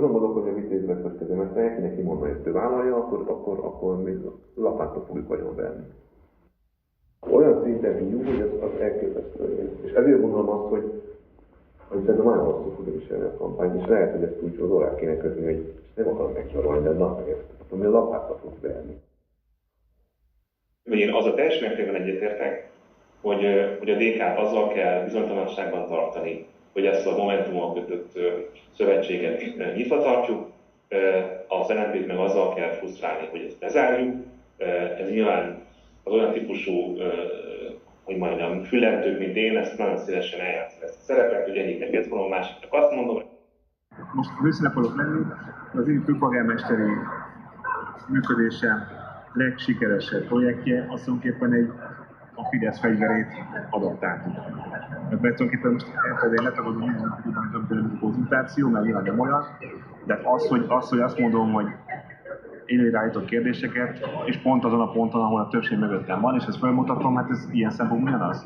azon gondolkodni, hogy mit érzek a kezem, mert nekinek kimondani, hogy ezt ő vállalja, akkor még lapáttal fogjuk agyonverni. Olyan szinten hívjuk, hogy az elképesztő. És ezért gondolom azt, hogy szerintem nagyon rosszul fogja viselni a kampányt, és lehet, hogy ezt úgy az orrát kéne kötni, hogy nem akarom megcsalolni, de na meg ezt, ami a lapáttal fog verni. Én az a teljes mértékben egyetértek, hogy a DK-t azzal kell bizonytalanságban tartani, hogy ezt a Momentummal kötött szövetséget nyitva tartjuk, az LMP-t meg azzal kell frusztrálni, hogy ezt bezárjuk. Ez nyilván az olyan típusú, hogy mondjam, fülentők, mint én, ezt nagyon szívesen eljátszom ezt a szerepet, hogy egyiknek ezt mondom, másiknak azt mondom. Most őszintén akarok lenni, az én főpolgármesteri működésem legsikeresebb projektje az tulajdonképpen a Fidesz fegyverét adaptáltuk. Mert tulajdonképpen most én letagadom, hogy a konzultáció, mert nyilván nem olyan, de az, hogy azt mondom, hogy én irányítok kérdéseket, és pont azon a ponton, ahol a többség mögöttem van, és ezt felmutatom, hát ez ilyen szempontból ugyanaz.